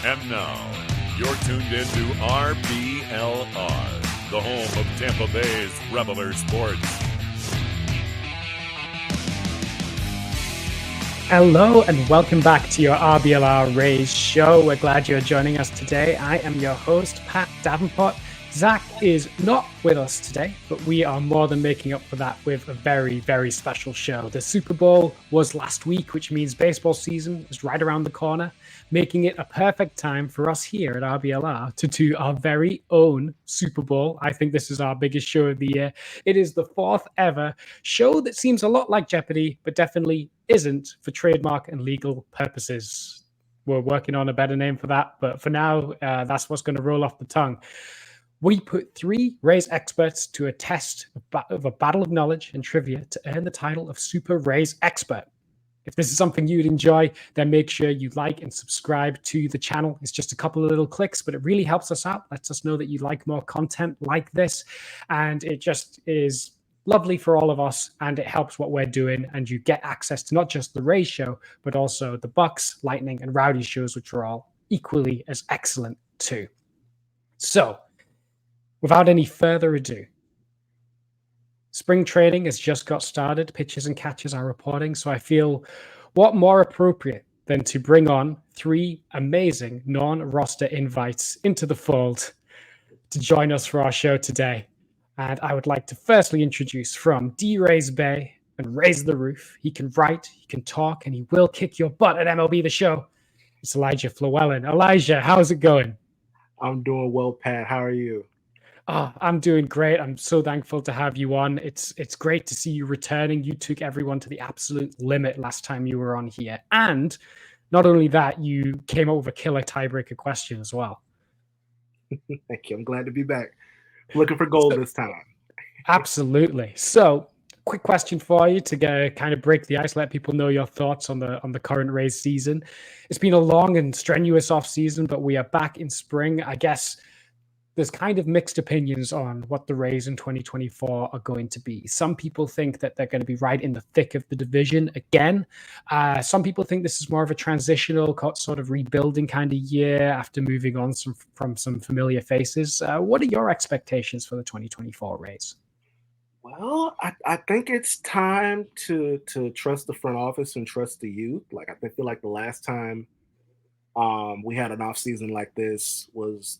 And now, you're tuned into RBLR, the home of Tampa Bay's Reveler Sports. Hello and welcome back to your RBLR Rays show. We're glad you're joining us today. I am your host, Pat Davenport. Zach is not with us today, but we are more than making up for that with a very, very special show. The Super Bowl was last week, which means baseball season is right around the corner, making it a perfect time for us here at RBLR to do our very own Super Bowl. I think this is our biggest show of the year. It is the fourth ever show that seems a lot like Jeopardy, but definitely isn't for trademark and legal purposes. We're working on a better name for that, but for now, that's what's going to roll off the tongue. We put three Rays experts to a test of a battle of knowledge and trivia to earn the title of Super Rays Expert. If this is something you'd enjoy, then make sure you like and subscribe to the channel. It's just a couple of little clicks, but it really helps us out. Lets us know that you like more content like this. And it just is lovely for all of us, and it helps what we're doing. And you get access to not just the Rays show, but also the Bucks, Lightning, and Rowdy shows, which are all equally as excellent too. So, without any further ado, spring training has just got started. Pitchers and catchers are reporting. So I feel what more appropriate than to bring on three amazing non-roster invites into the fold to join us for our show today. And I would like to firstly introduce from DRaysBay and Raise the Roof. He can write, he can talk, and he will kick your butt at MLB The Show. It's Elijah Flewellen. Elijah, how's it going? I'm doing well, Pat. How are you? Oh, I'm doing great. I'm so thankful to have you on. It's great to see you returning. You took everyone to the absolute limit last time you were on here. And not only that, you came up with a killer tiebreaker question as well. Thank you. I'm glad to be back. Looking for gold this time. Absolutely. So, quick question for you to kind of break the ice, let people know your thoughts on the current Rays season. It's been a long and strenuous offseason, but we are back in spring. I guess there's kind of mixed opinions on what the Rays in 2024 are going to be. Some people think that they're going to be right in the thick of the division again. Some people think this is more of a transitional sort of rebuilding kind of year after moving on from some familiar faces. What are your expectations for the 2024 Rays? Well, I think it's time to trust the front office and trust the youth. Like, I feel like the last time we had an offseason like this was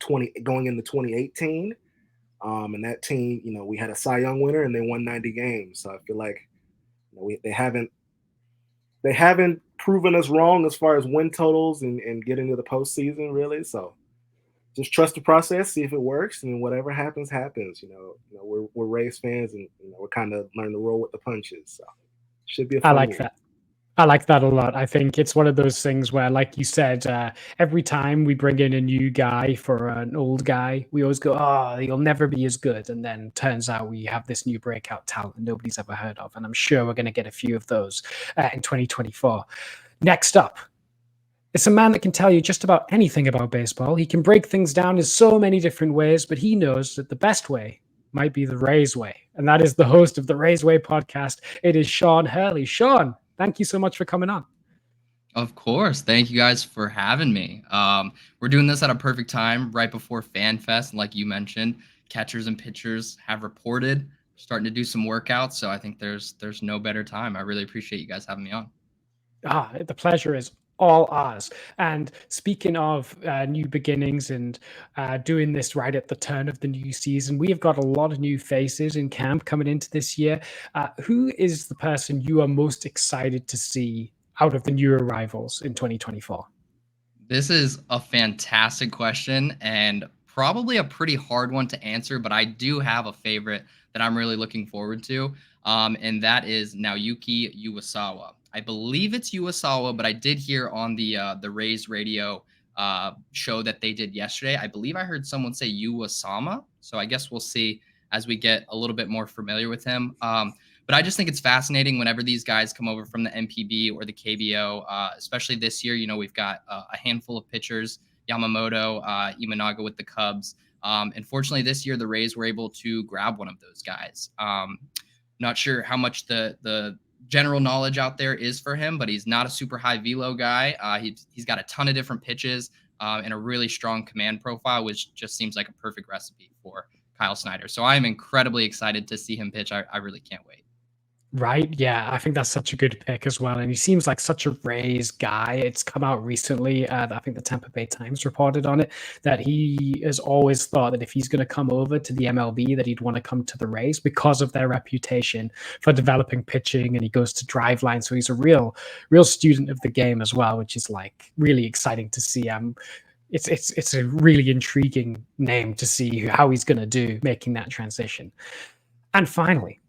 going into 2018. And that team, we had a Cy Young winner and they won 90 games. So I feel like they haven't proven us wrong as far as win totals and getting to the postseason, really. So just trust the process, see if it works, and whatever happens, happens. We're Rays fans, and we're kind of learning to roll with the punches. So should be a fun I like year. that. I like that a lot. I think it's one of those things where, like you said, every time we bring in a new guy for an old guy, we always go, oh, he'll never be as good. And then turns out we have this new breakout talent nobody's ever heard of. And I'm sure we're going to get a few of those in 2024. Next up, it's a man that can tell you just about anything about baseball. He can break things down in so many different ways, but he knows that the best way might be the Rays way. And that is the host of the Rays Way podcast. It is Sean Hurley. Sean, thank you so much for coming on. Of course. Thank you guys for having me. We're doing this at a perfect time right before Fan Fest. And like you mentioned, catchers and pitchers have reported starting to do some workouts. So I think there's no better time. I really appreciate you guys having me on. The pleasure is all ours. And speaking of new beginnings and doing this right at the turn of the new season, we have got a lot of new faces in camp coming into this year. Who is the person you are most excited to see out of the new arrivals in 2024? This is a fantastic question and probably a pretty hard one to answer, but I do have a favorite that I'm really looking forward to, and that is Naoyuki Iwasawa. I believe it's Iwasawa, but I did hear on the Rays radio show that they did yesterday. I believe I heard someone say Iwasama, so I guess we'll see as we get a little bit more familiar with him. But I just think it's fascinating whenever these guys come over from the MPB or the KBO, especially this year. We've got a handful of pitchers, Yamamoto, Imanaga with the Cubs. And fortunately, this year, the Rays were able to grab one of those guys. Not sure how much the general knowledge out there is for him, but he's not a super high velo guy. He's got a ton of different pitches, and a really strong command profile, which just seems like a perfect recipe for Kyle Snyder. So I'm incredibly excited to see him pitch. I really can't wait. Right. Yeah. I think that's such a good pick as well. And he seems like such a Rays guy. It's come out recently. I think the Tampa Bay Times reported on it that he has always thought that if he's going to come over to the MLB, that he'd want to come to the Rays because of their reputation for developing pitching. And he goes to Driveline. So he's a real student of the game as well, which is like really exciting to see. It's a really intriguing name to see how he's going to do making that transition. And finally,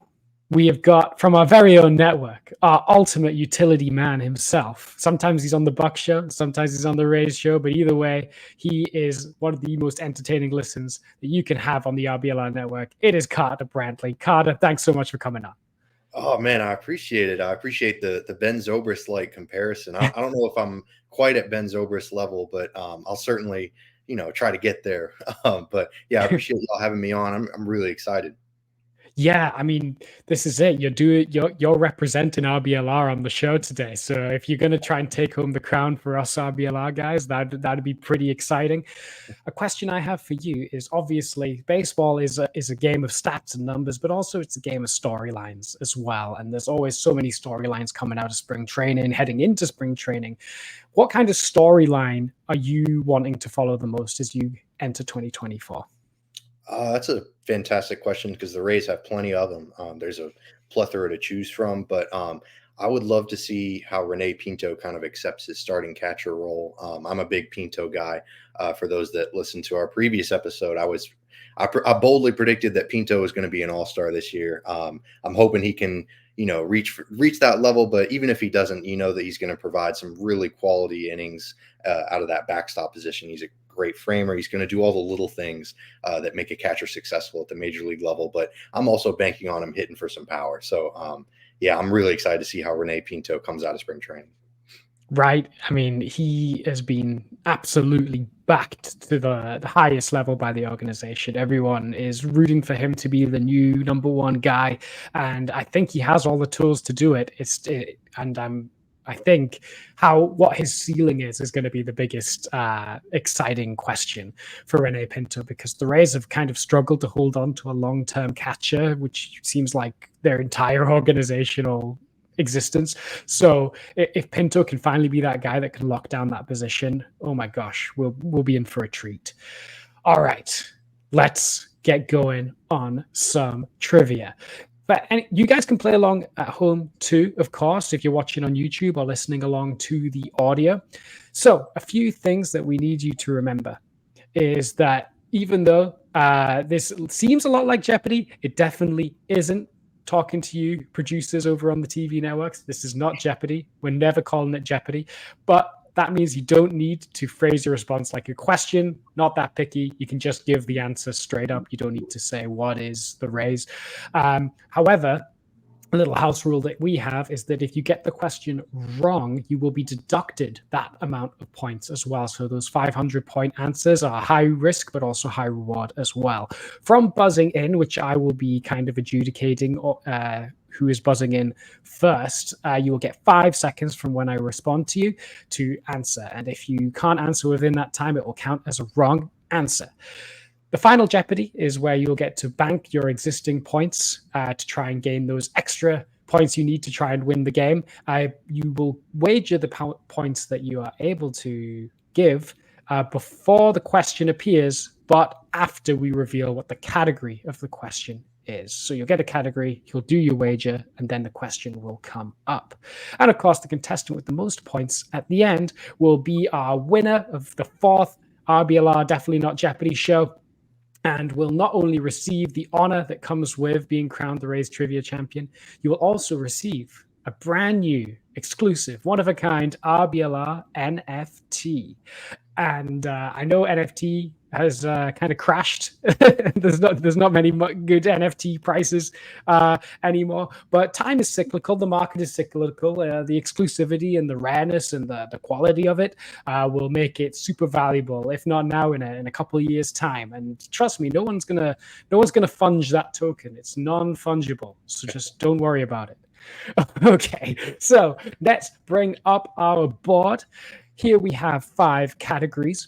we have got from our very own network, our ultimate utility man himself. Sometimes he's on the Buck show, sometimes he's on the Rays show, but either way, he is one of the most entertaining listens that you can have on the RBLR network. It is Carter Brantley. Carter, thanks so much for coming on. Oh man, I appreciate it. I appreciate the Ben Zobrist comparison. I don't know if I'm quite at Ben Zobrist level, but I'll certainly try to get there. But yeah, I appreciate y'all having me on. I'm really excited. Yeah, I mean, this is it. You're representing RBLR on the show today. So if you're going to try and take home the crown for us RBLR guys, that'd be pretty exciting. A question I have for you is obviously baseball is a game of stats and numbers, but also it's a game of storylines as well. And there's always so many storylines coming out of spring training, heading into spring training. What kind of storyline are you wanting to follow the most as you enter 2024? That's a fantastic question because the Rays have plenty of them. There's a plethora to choose from, but I would love to see how Rene Pinto kind of accepts his starting catcher role. I'm a big Pinto guy. For those that listened to our previous episode, I boldly predicted that Pinto was going to be an all-star this year. I'm hoping he can, reach that level, but even if he doesn't, that he's going to provide some really quality innings out of that backstop position. He's a great framer. He's going to do all the little things that make a catcher successful at the major league level, but I'm also banking on him hitting for some power. So yeah, I'm really excited to see how Rene Pinto comes out of spring training. Right. I mean, he has been absolutely backed to the highest level by the organization. Everyone is rooting for him to be the new number one guy. And I think he has all the tools to do it. I think what his ceiling is going to be the biggest exciting question for Rene Pinto, because the Rays have kind of struggled to hold on to a long-term catcher, which seems like their entire organizational existence. So if Pinto can finally be that guy that can lock down that position, oh my gosh, we'll be in for a treat. All right, let's get going on some trivia. But you guys can play along at home too, of course, if you're watching on YouTube or listening along to the audio. So a few things that we need you to remember is that even though this seems a lot like Jeopardy, it definitely isn't. Talking to you producers over on the TV networks, this is not Jeopardy. We're never calling it Jeopardy, but that means you don't need to phrase your response like a question. Not that picky. You can just give the answer straight up. You don't need to say what is the Rays. However, a little house rule that we have is that if you get the question wrong, you will be deducted that amount of points as well. So those 500-point answers are high risk, but also high reward as well. From buzzing in, which I will be kind of adjudicating who is buzzing in first, you will get 5 seconds from when I respond to you to answer. And if you can't answer within that time, it will count as a wrong answer. The final Jeopardy is where you'll get to bank your existing points to try and gain those extra points you need to try and win the game. You will wager the points that you are able to give before the question appears, but after we reveal what the category of the question is. So you'll get a category, you'll do your wager, and then the question will come up. And of course, the contestant with the most points at the end will be our winner of the 4th RBLR Definitely Not Jeopardy show, and will not only receive the honor that comes with being crowned the Rays Trivia Champion, you will also receive a brand new, exclusive, one-of-a-kind RBLR NFT. And I know NFT has kind of crashed. there's not many good NFT prices anymore. But time is cyclical. The market is cyclical. The exclusivity and the rareness and the quality of it will make it super valuable. If not now, in a couple of years' time. And trust me, no one's gonna funge that token. It's non-fungible. So just don't worry about it. Okay, so let's bring up our board. Here we have 5 categories.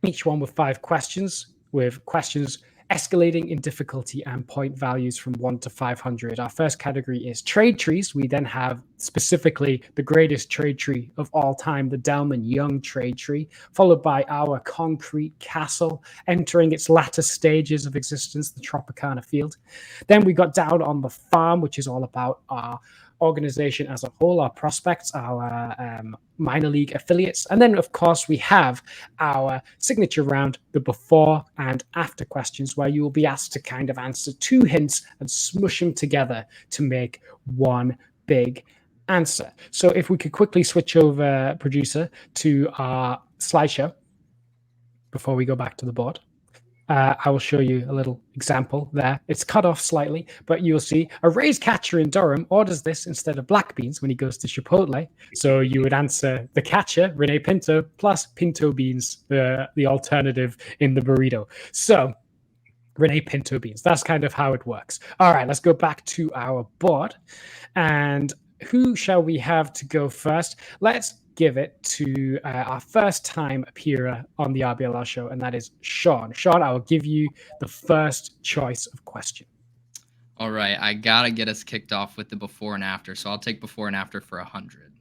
each one with 5 questions, with questions escalating in difficulty and point values from 1 to 500. Our first category is trade trees. We then have specifically the greatest trade tree of all time, the Delman-Young trade tree, followed by our concrete castle, entering its latter stages of existence, the Tropicana field. Then we got down on the farm, which is all about our organization as a whole, our prospects, our minor league affiliates. And then, of course, we have our signature round, the before and after questions, where you will be asked to kind of answer 2 hints and smush them together to make one big answer. So if we could quickly switch over, producer, to our slideshow before we go back to the board. I will show you a little example there. It's cut off slightly, but you'll see a Rays catcher in Durham orders this instead of black beans when he goes to Chipotle. So you would answer the catcher, Rene Pinto, plus pinto beans, the alternative in the burrito. So Rene Pinto beans. That's kind of how it works. All right, let's go back to our board. And who shall we have to go first? Let's give it to our first time appearer on the RBLR show, and that is Sean. Sean, I will give you the first choice of question. All right, I gotta get us kicked off with the before and after, so I'll take before and after for 100.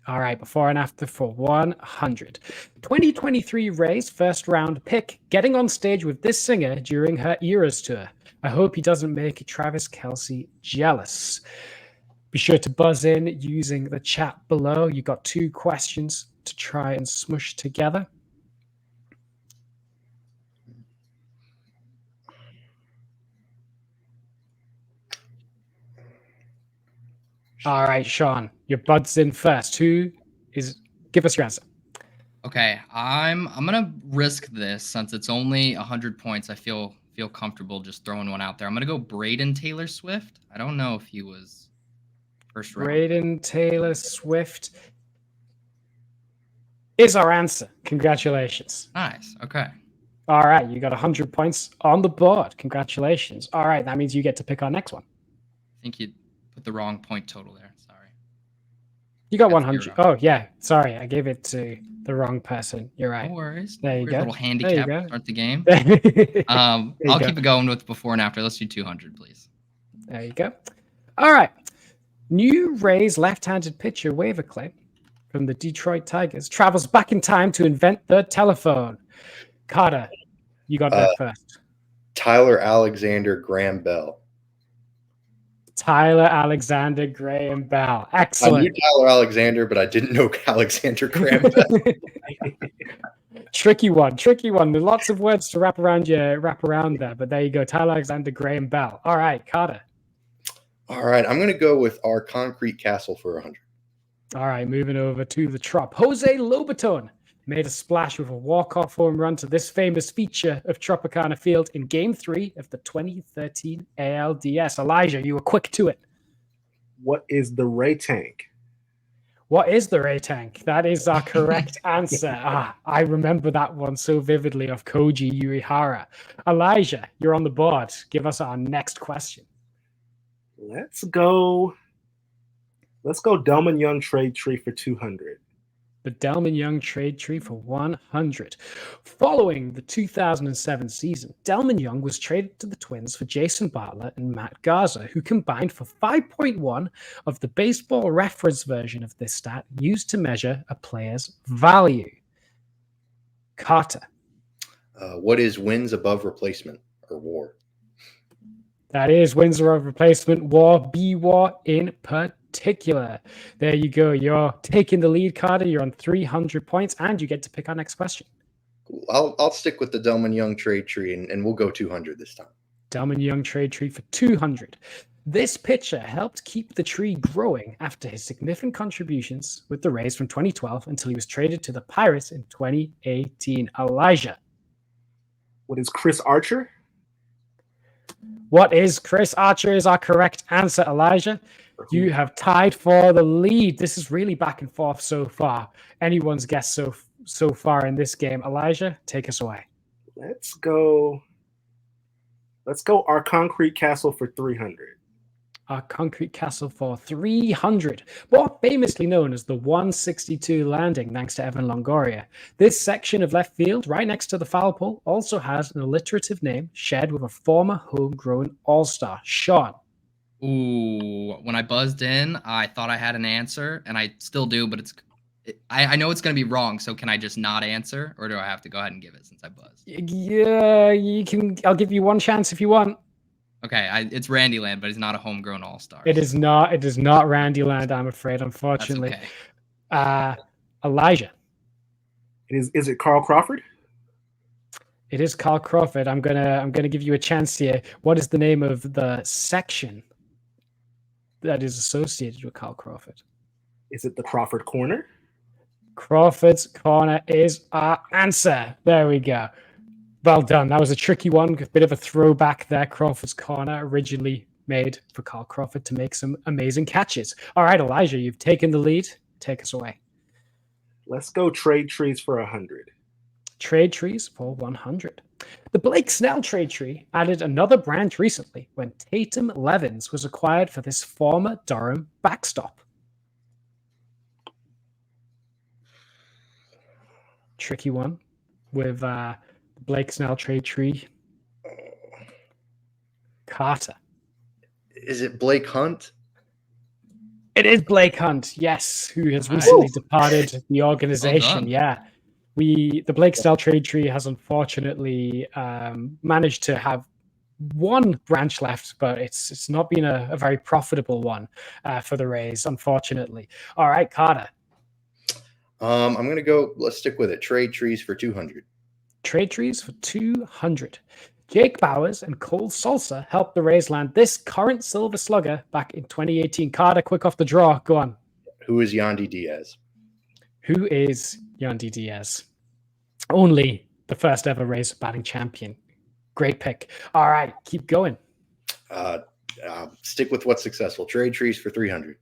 All right, before and after for 100. 2023 Rays first round pick, getting on stage with this singer during her Eras tour. I hope he doesn't make Travis Kelce jealous. Be sure to buzz in using the chat below. You got 2 questions to try and smush together. All right, Sean, your bud's in first. Give us your answer. Okay, I'm gonna risk this since it's only 100 points. I feel comfortable just throwing one out there. I'm gonna go Braden Taylor Swift. I don't know if he was first round. Braden Taylor Swift is our answer. Congratulations. Nice. Okay. All right, you got 100 points on the board. Congratulations. All right, that means you get to pick our next one. I think you put the wrong point total there. Sorry. You got 100. Oh, yeah. Sorry, I gave it to the wrong person. You're right. No worries. There you go. A little handicap to start the game. I'll keep it going with before and after. Let's do 200, please. There you go. All right. New Rays left-handed pitcher waiver claim from the Detroit Tigers travels back in time to invent the telephone. Carter, you got that first. Tyler Alexander Graham Bell. Tyler Alexander Graham Bell. Excellent. I knew Tyler Alexander, but I didn't know Alexander Graham Bell. Tricky one. There's lots of words to wrap around there, but there you go. Tyler Alexander Graham Bell. All right, Carter. All right, I'm going to go with our concrete castle for 100. All right, moving over to the Trop. Jose Lobaton made a splash with a walk-off home run to this famous feature of Tropicana Field in Game 3 of the 2013 ALDS. Elijah, you were quick to it. What is the Ray Tank? What is the Ray Tank? That is our correct answer. I remember that one so vividly of Koji Uehara. Elijah, you're on the board. Give us our next question. Let's go Delman-Young trade tree for 200. The Delman-Young trade tree for 100. Following the 2007 season, Delman-Young was traded to the Twins for Jason Bartlett and Matt Garza, who combined for 5.1 of the baseball reference version of this stat used to measure a player's value. Carter. What is wins above replacement or WAR? That is wins above replacement, WAR, B-WAR in particular. There you go. You're taking the lead, Carter. You're on 300 points, and you get to pick our next question. Cool. I'll stick with the Delman-Young trade tree, and we'll go 200 this time. Delman-Young trade tree for 200. This pitcher helped keep the tree growing after his significant contributions with the Rays from 2012 until he was traded to the Pirates in 2018. Elijah. What is Chris Archer? What is Chris Archer is our correct answer, Elijah. You have tied for the lead. This is really back and forth so far. Anyone's guess so far in this game. Elijah, take us away. Let's go our concrete castle for 300. our concrete castle for 300, more famously known as the 162 landing, thanks to Evan Longoria. This section of left field, right next to the foul pole, also has an alliterative name shared with a former homegrown all-star, Sean. Ooh, when I buzzed in, I thought I had an answer, and I still do, but I know it's going to be wrong, so can I just not answer, or do I have to go ahead and give it since I buzzed? Yeah, you can. I'll give you one chance if you want. Okay, it's Randyland, but he's not a homegrown all-star. It is not. It is not Randyland, I'm afraid, unfortunately. That's okay. Elijah. Is it Carl Crawford? It is Carl Crawford. I'm gonna give you a chance here. What is the name of the section that is associated with Carl Crawford? Is it the Crawford Corner? Crawford's Corner is our answer. There we go. Well done. That was a tricky one. A bit of a throwback there. Crawford's Corner, originally made for Carl Crawford to make some amazing catches. All right, Elijah, you've taken the lead. Take us away. Let's go trade trees for 100. Trade trees for 100. The Blake Snell trade tree added another branch recently when Tatum Levins was acquired for this former Durham backstop. Tricky one with Blake Snell trade tree. Carter. Is it Blake Hunt? It is Blake Hunt, yes, who has recently departed the organization. Yeah. The Blake Snell trade tree has unfortunately managed to have one branch left, but it's not been a very profitable one for the Rays, unfortunately. All right, Carter. I'm going to go, let's stick with it. Trade trees for 200. Trade trees for 200. Jake Bowers and Cole Salsa helped the Rays land this current Silver Slugger back in 2018. Carter, quick off the draw. Go on. Who is Yandy Diaz? Who is Yandy Diaz? Only the first ever Rays batting champion. Great pick. All right, keep going. Stick with what's successful. Trade trees for 300.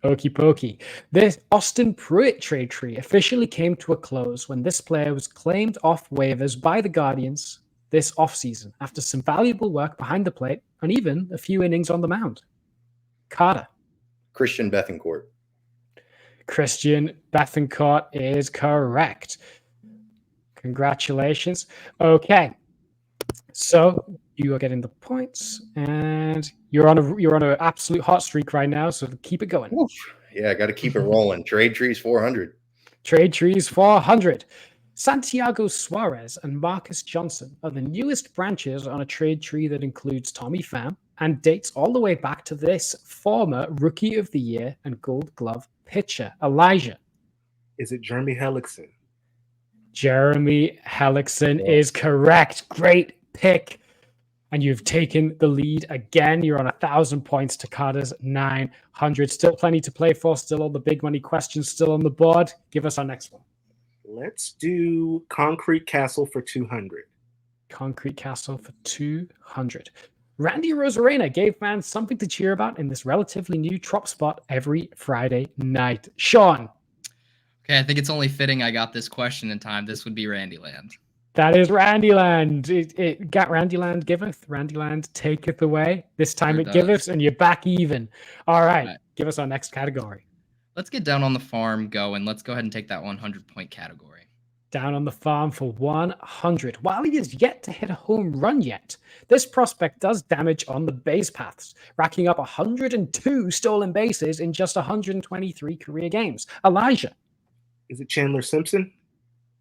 Okie pokey. This Austin Pruitt trade tree officially came to a close when this player was claimed off waivers by the Guardians this offseason after some valuable work behind the plate and even a few innings on the mound. Carter. Christian Bethancourt. Christian Bethancourt is correct. Congratulations. Okay. So you are getting the points, and you're on an absolute hot streak right now. So keep it going. Oof. Yeah, I got to keep it rolling. Trade trees 400. Trade trees 400. Santiago Suarez and Marcus Johnson are the newest branches on a trade tree that includes Tommy Pham and dates all the way back to this former Rookie of the Year and Gold Glove pitcher, Elijah. Is it Jeremy Hellickson? Jeremy Hellickson is correct. Great pick. And you've taken the lead again. You're on 1,000 points to Carter's 900. Still plenty to play for. Still all the big money questions still on the board. Give us our next one. Let's do Concrete Castle for 200. Concrete Castle for 200. Randy Rosarena gave fans something to cheer about in this relatively new trop spot every Friday night. Sean. Okay, I think it's only fitting I got this question in time. This would be Randyland. That is Randyland. It got Randyland giveth, Randyland taketh away. This time it giveth, and you're back even. All right, give us our next category. Let's get down on the farm going. Let's go ahead and take that 100-point category. Down on the farm for 100. While he is yet to hit a home run yet, this prospect does damage on the base paths, racking up 102 stolen bases in just 123 career games. Elijah. Is it Chandler Simpson?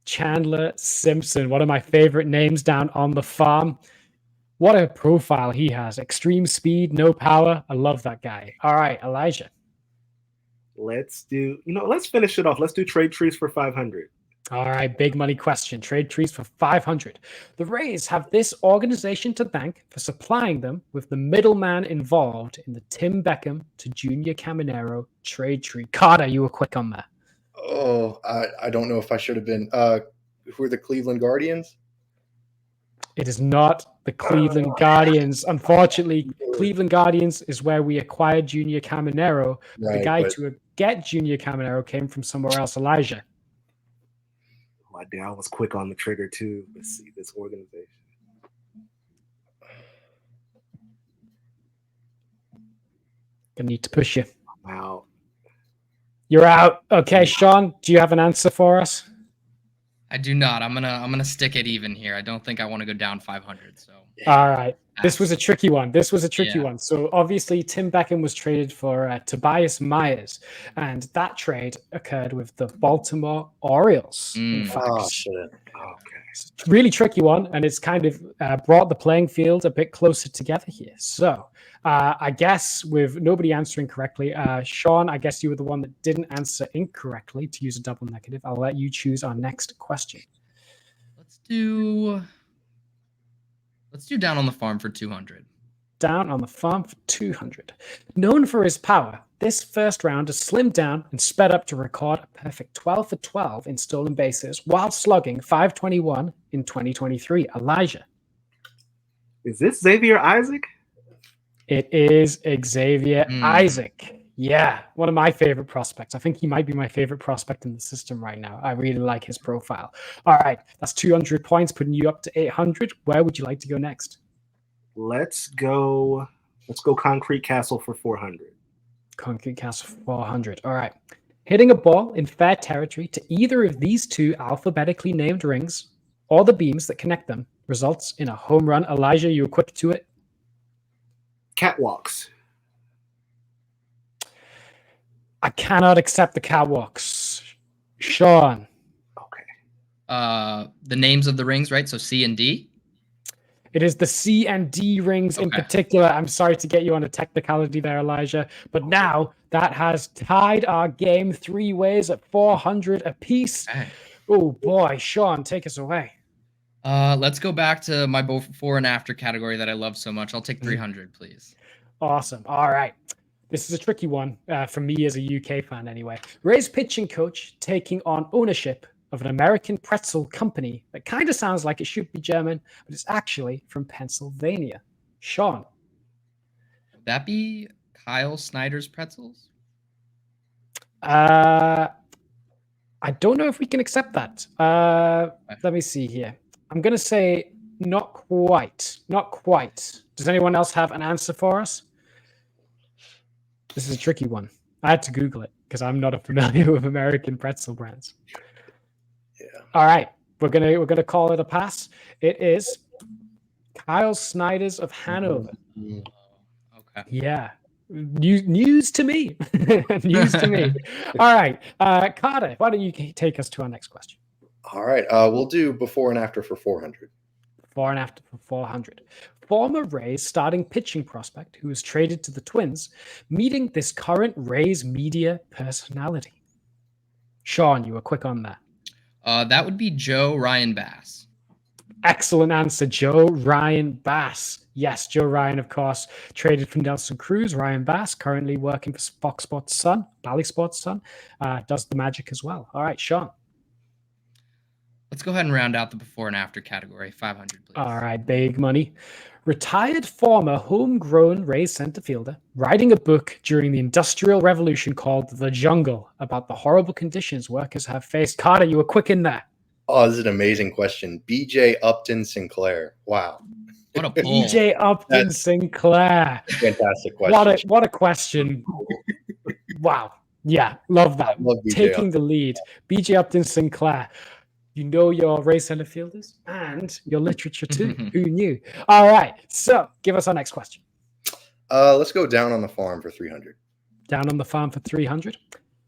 Chandler Simpson, one of my favorite names down on the farm. What a profile he has. Extreme speed, no power. I love that guy. All right, Elijah. Let's finish it off. Let's do trade trees for 500. All right, big money question. Trade trees for 500. The Rays have this organization to thank for supplying them with the middleman involved in the Tim Beckham to Junior Caminero trade tree. Carter, you were quick on that. Oh, I don't know if I should have been. Who are the Cleveland Guardians? It is not the Cleveland Guardians. Unfortunately, Cleveland Guardians is where we acquired Junior Caminero. Right, the guy to get Junior Caminero came from somewhere else. Elijah. My dad was quick on the trigger too. Let's see this organization. Gonna need to push you. Wow. You're out. Okay, Sean, do you have an answer for us? I do not. I'm gonna stick it even here. I don't think I want to go down 500. So all right. This was a pass. tricky one. Yeah. So obviously Tim Beckham was traded for Tobias Myers, and that trade occurred with the Baltimore Orioles. In fact, Oh, shit. Okay. it's a really tricky one, and it's kind of brought the playing field a bit closer together here. So I guess with nobody answering correctly, Sean, I guess you were the one that didn't answer incorrectly to use a double negative. I'll let you choose our next question. Let's do down on the farm for 200. Down on the farm for 200. Known for his power, this first round is slimmed down and sped up to record a perfect 12 for 12 in stolen bases while slugging 521 in 2023. Elijah. Is this Xavier Isaac? It is Xavier Isaac. Yeah, one of my favorite prospects. I think he might be my favorite prospect in the system right now. I really like his profile. All right, that's 200 points, putting you up to 800. Where would you like to go next? Let's go Concrete Castle for 400. Concrete Castle for 400. All right. Hitting a ball in fair territory to either of these two alphabetically named rings or the beams that connect them results in a home run. Elijah, you were quick to it. Catwalks. I cannot accept the catwalks. Sean. Okay. The names of the rings, right? So C and D. It is the C and D rings in particular. I'm sorry to get you on a technicality there, Elijah, but now that has tied our game 3 ways at 400 apiece. Okay. Oh boy, Sean, take us away. Let's go back to my before and after category that I love so much. I'll take 300, please. Awesome. All right. This is a tricky one for me as a UK fan anyway. Rays pitching coach taking on ownership of an American pretzel company that kind of sounds like it should be German, but it's actually from Pennsylvania. Sean. Would that be Kyle Snyder's Pretzels? I don't know if we can accept that. Let me see here. I'm going to say not quite. Not quite. Does anyone else have an answer for us? This is a tricky one. I had to Google it because I'm not familiar with American pretzel brands. Yeah. All right. We're gonna call it a pass. It is Kyle Snyder's of Hanover. Okay. Yeah. News to me. News to me. All right. Carter, why don't you take us to our next question? All right. We'll do before and after for 400. Before and after for 400. Former Rays starting pitching prospect who was traded to the Twins, meeting this current Rays media personality. Sean, you were quick on that. That would be Joe Ryan Bass. Excellent answer, Joe Ryan Bass. Yes, Joe Ryan, of course, traded from Nelson Cruz. Ryan Bass, currently working for Fox Sports Sun, Bally Sports Sun, does the magic as well. All right, Sean. Let's go ahead and round out the before and after category. 500, please. All right, big money. Retired former homegrown Rays center fielder, writing a book during the Industrial Revolution called The Jungle about the horrible conditions workers have faced. Carter, you were quick in there. Oh, this is an amazing question. BJ Upton Sinclair. Wow. What a pull. BJ Upton Sinclair. Fantastic question. What a question. Wow. Yeah, love that. Love BJ Taking Upton. the lead. BJ Upton Sinclair. You know your Rays center fielders and your literature too. Who knew? All right. So give us our next question. Let's go down on the farm for 300. Down on the farm for 300.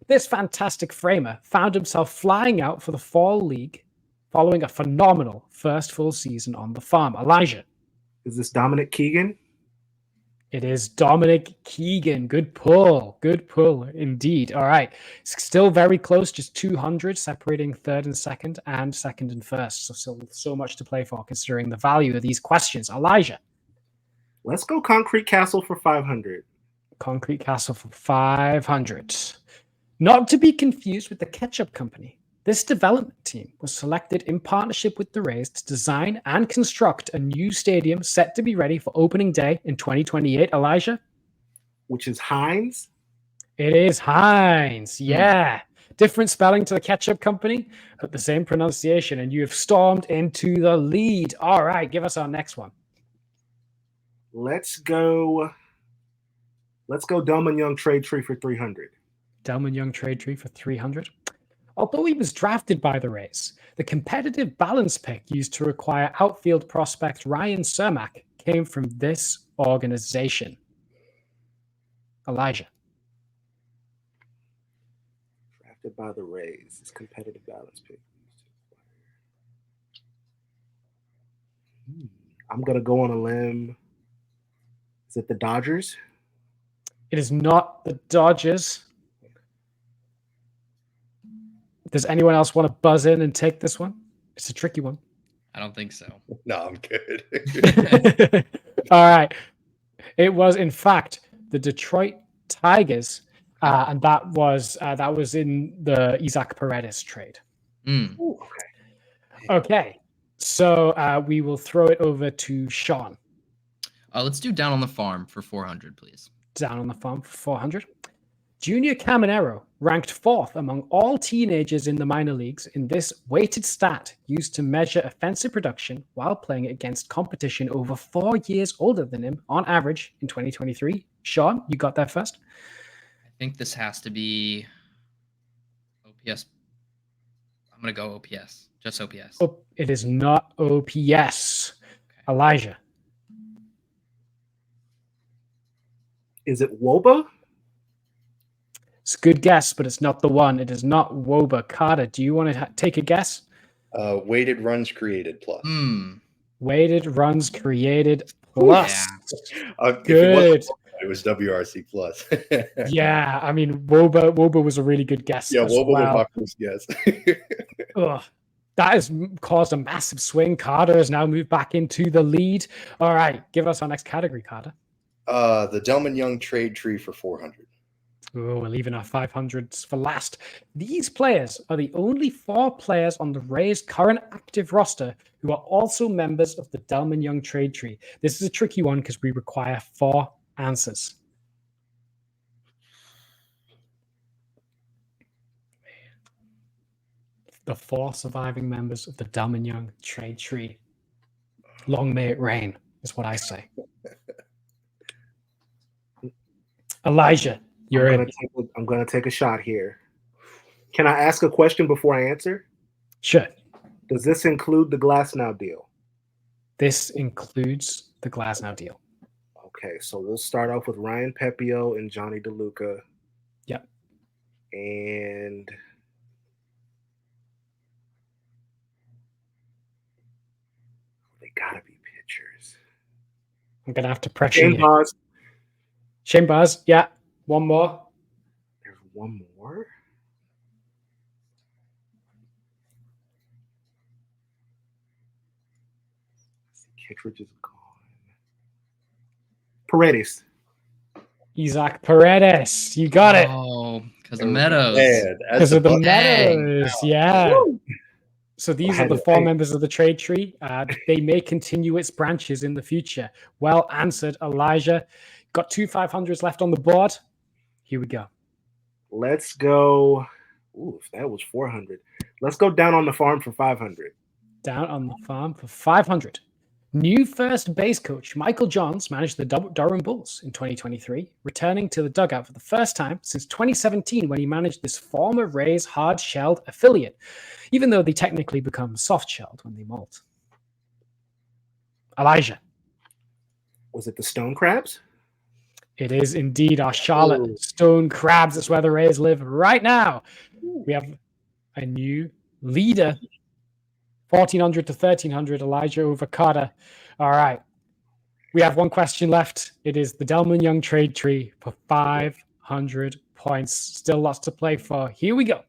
This fantastic framer found himself flying out for the fall league following a phenomenal first full season on the farm. Elijah. Is this Dominic Keegan? It is Dominic Keegan. Good pull. Good pull indeed. All right. Still very close, just 200 separating third and second and first. So still so much to play for considering the value of these questions. Elijah. Let's go Concrete Castle for 500. Concrete Castle for 500. Not to be confused with the Ketchup Company. This development team was selected in partnership with the Rays to design and construct a new stadium set to be ready for opening day in 2028. Elijah? Which is Heinz? It is Heinz. Yeah. Different spelling to the Ketchup Company, but the same pronunciation. And you have stormed into the lead. All right. Give us our next one. Let's go Let's go Delman Young trade tree for 300. Delman Young trade tree for 300. Although he was drafted by the Rays, the competitive balance pick used to acquire outfield prospect Ryan Cermak came from this organization. Elijah. Drafted by the Rays. It's competitive balance pick. I'm going to go on a limb. Is it the Dodgers? It is not the Dodgers. Does anyone else want to buzz in and take this one? It's a tricky one. I don't think so. No, I'm good. All right. It was, in fact, the Detroit Tigers, and that was in the Isaac Paredes trade. Ooh, Okay. So we will throw it over to Sean. Let's do Down on the Farm for 400, please. Down on the Farm for 400. Junior Caminero ranked 4th among all teenagers in the minor leagues in this weighted stat used to measure offensive production while playing against competition over 4 years older than him on average in 2023. Sean, you got that first? I think this has to be OPS. I'm going to go OPS. Just OPS. Oh, it is not OPS. Okay. Elijah. Is it Woba? It's a good guess, but it's not the one. It is not Woba. Carter, do you want to take a guess? Weighted runs created plus. Weighted runs created plus. Yeah. Good. It was WRC plus. Yeah, I mean, Woba was a really good guess. Yeah, Woba well. was my first guess. Ugh. That has caused a massive swing. Carter has now moved back into the lead. All right, give us our next category, Carter. The Delman Young trade tree for 400. Oh, we're leaving our 500s for last. These players are the only 4 players on the Rays' current active roster who are also members of the Delman Young trade tree. This is a tricky one because we require 4 answers. The 4 surviving members of the Delman Young trade tree. Long may it rain, is what I say. Elijah. I'm going to take a shot here. Can I ask a question before I answer? Sure. Does this include the Glasnow deal? This includes the Glasnow deal. Okay, so we'll start off with Ryan Pepio and Johnny DeLuca. Yep. And they gotta be pitchers. I'm gonna have to pressure you. Shane Baz. Yeah. One more. There's one more. Kittredge is gone. Paredes. Isaac Paredes. You got it. Oh, because of Meadows. Because of the Meadows. Yeah. Woo. So these are the 4 members of the trade tree. They may continue its branches in the future. Well answered, Elijah. Got 2 500s left on the board. Here we go. Let's go. Ooh, if that was 400. Let's go Down on the Farm for 500. Down on the Farm for 500. New first base coach Michael Johns managed the Durham Bulls in 2023, returning to the dugout for the first time since 2017 when he managed this former Rays hard-shelled affiliate, even though they technically become soft-shelled when they molt. Elijah. Was it the Stone Crabs? It is indeed our Charlotte Stone Crabs. That's where the Rays live right now. We have a new leader. 1,400 to 1,300, Elijah over Carter. All right. We have one question left. It is the Delman Young trade tree for 500 points. Still lots to play for. Here we go.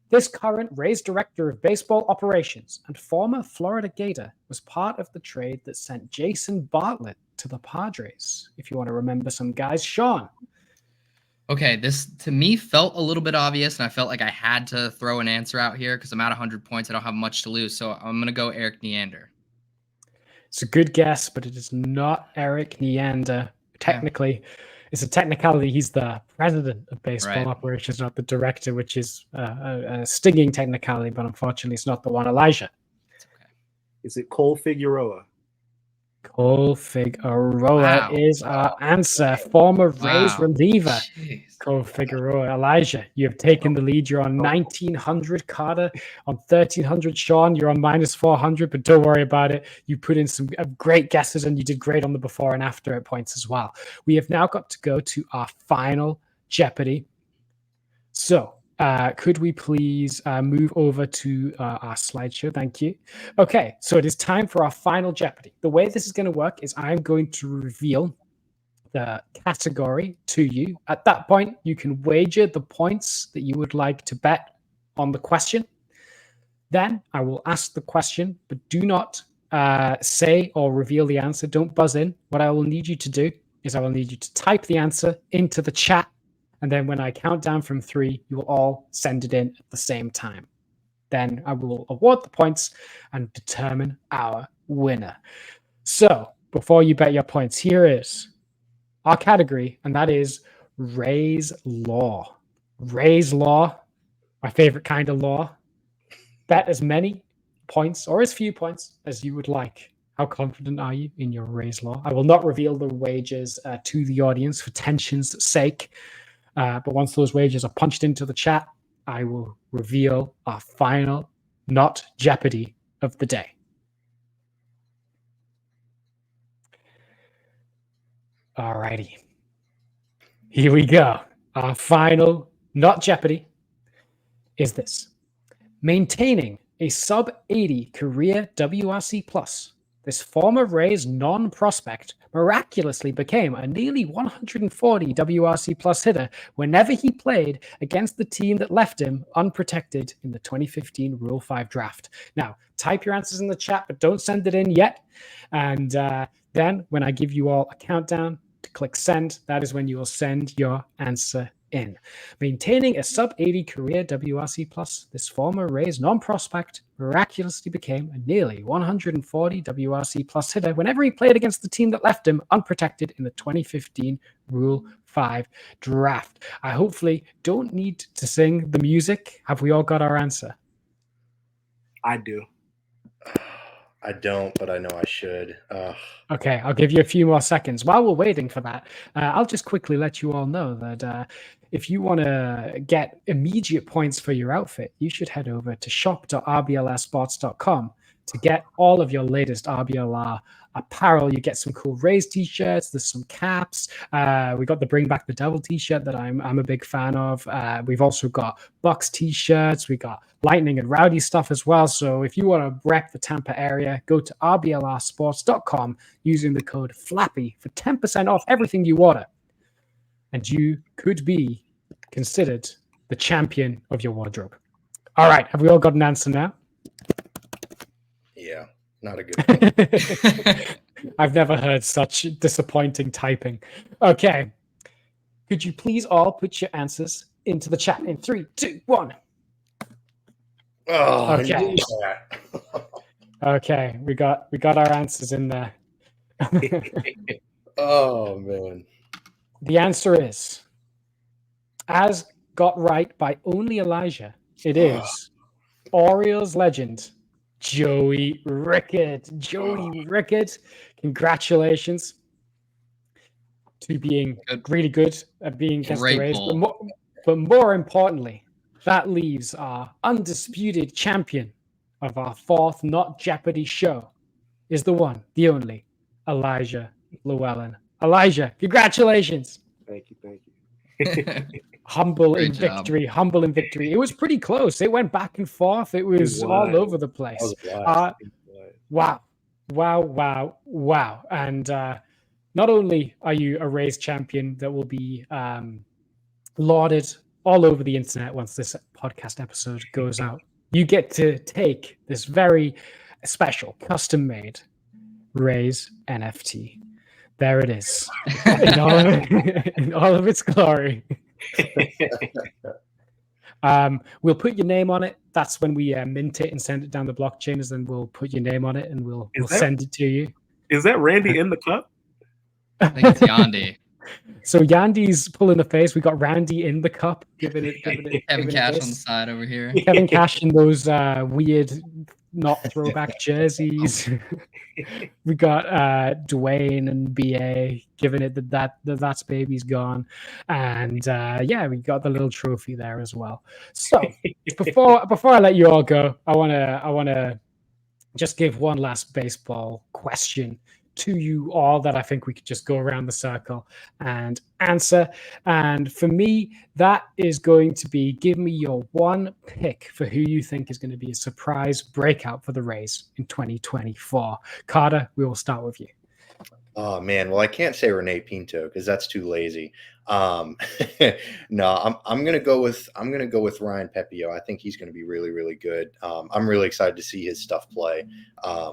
This current Rays director of baseball operations and former Florida Gator was part of the trade that sent Jason Bartlett to the Padres. If you want to remember some guys, Sean. Okay, this to me felt a little bit obvious, and I felt like I had to throw an answer out here because I'm at 100 points. I don't have much to lose, so I'm going to go Eric Neander. It's a good guess, but it is not Eric Neander. Technically, it's a technicality. He's the president of baseball operations, not the director, which is a stinging technicality, but unfortunately, it's not the one. Elijah. Is it Cole Figueroa? Cole Figueroa is our answer. Former Rays reliever. Jeez. Cole Figueroa. Elijah, you have taken the lead. You're on 1,900. Carter on 1,300. Sean, you're on minus 400, but don't worry about it. You put in some great guesses, and you did great on the before and after at points as well. We have now got to go to our final Jeopardy. So, could we please move over to our slideshow? Thank you. Okay, so it is time for our final Jeopardy. The way this is going to work is I'm going to reveal the category to you. At that point, you can wager the points that you would like to bet on the question. Then I will ask the question, but do not say or reveal the answer. Don't buzz in. What I will need you to do is I will need you to type the answer into the chat. And then when I count down from 3, you will all send it in at the same time. Then I will award the points and determine our winner. So before you bet your points, here is our category, and that is Rays Law. Rays Law, my favorite kind of law. Bet as many points or as few points as you would like. How confident are you in your Rays Law? I will not reveal the wagers to the audience for tension's sake. But once those wagers are punched into the chat, I will reveal our final not Jeopardy of the day. Alrighty. Here we go. Our final not Jeopardy is this. Maintaining a sub-80 career WRC plus, this former Rays non-prospect miraculously became a nearly 140 WRC plus hitter whenever he played against the team that left him unprotected in the 2015 Rule 5 draft. Now, type your answers in the chat, but don't send it in yet. And then when I give you all a countdown to click send, that is when you will send your answer in. Maintaining a sub-80 career WRC plus, this former Rays non-prospect miraculously became a nearly 140 WRC plus hitter whenever he played against the team that left him unprotected in the 2015 Rule 5 draft. I hopefully don't need to sing the music. Have we all got our answer? I do. I don't, but I know I should. Okay, I'll give you a few more seconds. While we're waiting for that, I'll just quickly let you all know that if you want to get immediate points for your outfit, you should head over to shop.rblrsports.com to get all of your latest RBLR apparel. You get some cool Rays t-shirts. There's some caps. We got the Bring Back the Devil t-shirt that I'm a big fan of. We've also got Bucks t-shirts. We got Lightning and Rowdy stuff as well. So if you want to rep the Tampa area, go to rblrsports.com using the code FLAPPY for 10% off everything you order. And you could be considered the champion of your wardrobe. All right. Have we all got an answer now? Yeah, not a good one. I've never heard such disappointing typing. Okay. Could you please all put your answers into the chat in 3, 2, 1. Oh, okay. Okay, we got our answers in there. Oh man. The answer is, as got right by only Elijah, it is Orioles legend Joey Rickett. Joey Rickett, congratulations to being really good at being against the Rays. But more importantly, that leaves our undisputed champion of our fourth Not Jeopardy show is the one, the only, Elijah Flewellen. Elijah, congratulations. Thank you. Humble in victory. It was pretty close. It went back and forth. It was all over the place. Wow. And not only are you a Rays champion that will be lauded all over the internet once this podcast episode goes out, you get to take this very special, custom-made Rays NFT. There it is, in all of its glory. We'll put your name on it. That's when we mint it and send it down the blockchain. Then we'll put your name on it and we'll send it to you. Is that Randy in the cup? I think it's Yandi. So Yandy's pulling a face. We got Randy in the cup, giving it. Kevin Cash on the side over here. Kevin Cash in those weird, not throwback jerseys. We got Dwayne and BA giving it that's baby's gone, and we got the little trophy there as well. So before I let you all go, I wanna just give one last baseball question to you all that I think we could just go around the circle and answer. And for me, that is going to be, give me your one pick for who you think is going to be a surprise breakout for the Rays in 2024. Carter, we will start with you. Oh man, well I can't say Rene Pinto because that's too lazy. No, I'm gonna go with Ryan Pepio. I think he's gonna be really, really good. I'm really excited to see his stuff play,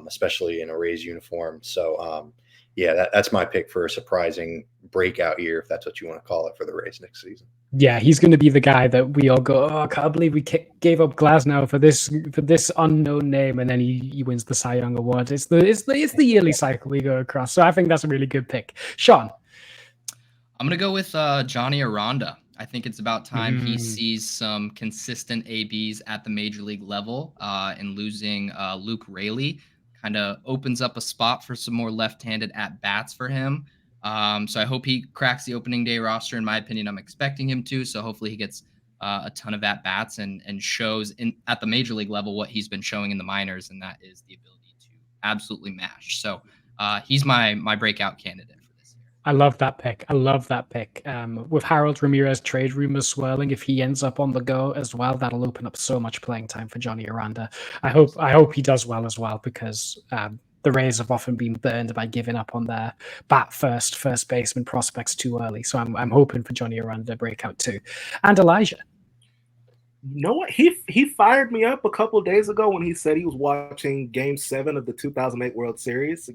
especially in a Rays uniform. So that's my pick for a surprising breakout year, if that's what you want to call it, for the Rays next season. Yeah, he's going to be the guy that we all go, oh, I can't believe we gave up Glasnow for this unknown name, and then he wins the Cy Young Award. It's the yearly cycle we go across. So I think that's a really good pick. Sean, I'm going to go with Johnny Aranda. I think it's about time he sees some consistent ABs at the major league level, and losing Luke Raley kind of opens up a spot for some more left-handed at-bats for him. So I hope he cracks the opening day roster. In my opinion, I'm expecting him to. So hopefully he gets a ton of at-bats and shows at the major league level what he's been showing in the minors, and that is the ability to absolutely mash. So he's my breakout candidate. I love that pick. With Harold Ramirez trade rumors swirling, if he ends up on the go as well, that'll open up so much playing time for Johnny Aranda. I hope he does well as well, because the Rays have often been burned by giving up on their bat first baseman prospects too early. So I'm hoping for Johnny Aranda to break out too. And Elijah. You know what? He fired me up a couple of days ago when he said he was watching Game 7 of the 2008 World Series.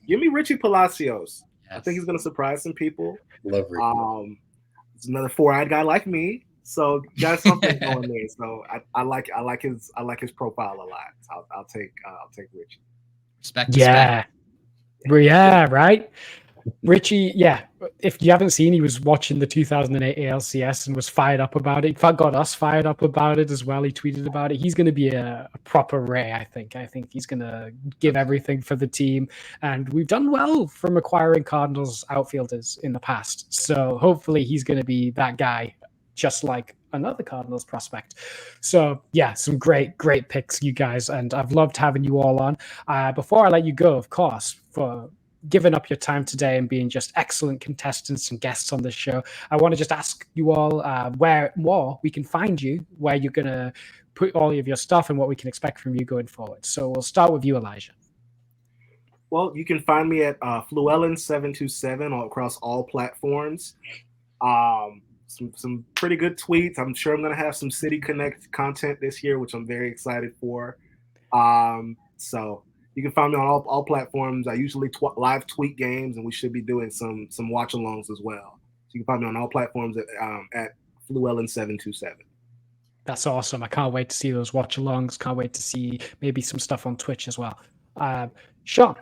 Give me Richie Palacios. I think he's going to surprise some people. Love Ricky. He's another four-eyed guy like me, so got something going there. So I like his profile a lot. So I'll take Richie. Respect. Yeah, right. Richie, yeah. If you haven't seen, he was watching the 2008 ALCS and was fired up about it. Got us fired up about it as well. He tweeted about it. He's going to be a proper Ray, I think. I think he's going to give everything for the team. And we've done well from acquiring Cardinals outfielders in the past. So hopefully he's going to be that guy, just like another Cardinals prospect. So yeah, some great picks, you guys. And I've loved having you all on. Before I let you go, of course, for giving up your time today and being just excellent contestants and guests on this show, I want to just ask you all where more we can find you, where you're going to put all of your stuff, and what we can expect from you going forward. So we'll start with you, Elijah. Well, you can find me at Flewellen727 all across all platforms. Some pretty good tweets. I'm sure I'm going to have some City Connect content this year, which I'm very excited for. So you can find me on all platforms. I usually live tweet games, and we should be doing some watch-alongs as well. So you can find me on all platforms at Flewellen727. That's awesome. I can't wait to see those watch-alongs. Can't wait to see maybe some stuff on Twitch as well. Sean?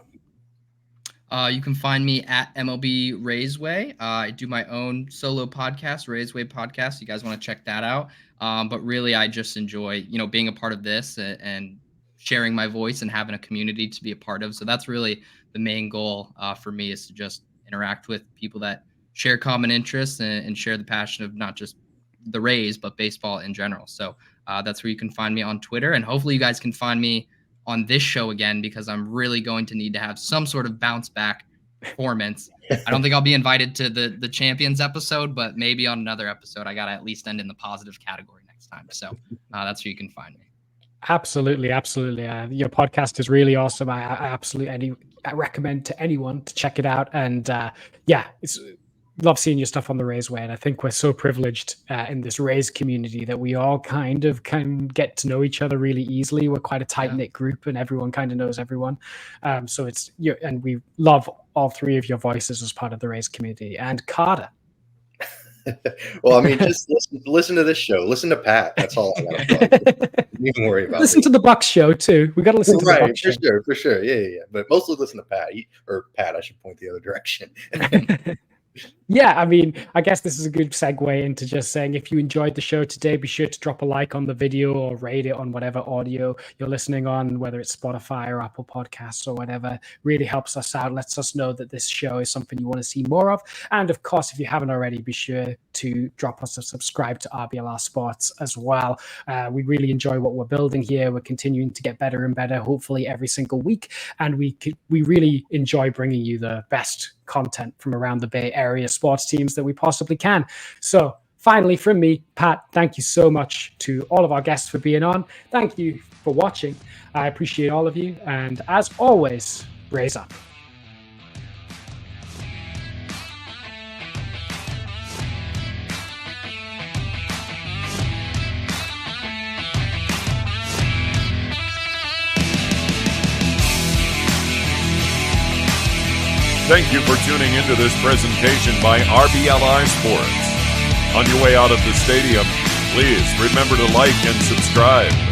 You can find me at MLB RaysWay. I do my own solo podcast, RaysWay Podcast. You guys want to check that out. But really, I just enjoy, being a part of this and sharing my voice and having a community to be a part of. So that's really the main goal for me, is to just interact with people that share common interests and share the passion of not just the Rays, but baseball in general. So that's where you can find me on Twitter. And hopefully you guys can find me on this show again, because I'm really going to need to have some sort of bounce back performance. I don't think I'll be invited to the Champions episode, but maybe on another episode, I got to at least end in the positive category next time. So that's where you can find me. Absolutely. Your podcast is really awesome. I absolutely recommend to anyone to check it out. And it's love seeing your stuff on the Rays Way. And I think we're so privileged in this Rays community that we all kind of can get to know each other really easily. We're quite a tight knit group, and everyone kind of knows everyone. So it's and we love all three of your voices as part of the Rays community. And Carter. Well, I mean, just listen to this show. Listen to Pat. That's all I got to Don't even worry about Listen to the Bucks show too. We got to listen to the Bucks show. For sure. Yeah. But mostly listen to Pat. Or Pat, I should point the other direction. Yeah, I mean, I guess this is a good segue into just saying if you enjoyed the show today, be sure to drop a like on the video or rate it on whatever audio you're listening on, whether it's Spotify or Apple Podcasts or whatever. Really helps us out, lets us know that this show is something you want to see more of. And of course, if you haven't already, be sure to drop us a subscribe to RBLR Sports as well. We really enjoy what we're building here. We're continuing to get better and better, hopefully every single week. And we really enjoy bringing you the best content from around the Bay Area sports teams that we possibly can. So finally from me, Pat, thank you so much to all of our guests for being on. Thank you for watching. I appreciate all of you. And as always, Rays up. Thank you for tuning into this presentation by RBLR Sports. On your way out of the stadium, please remember to like and subscribe.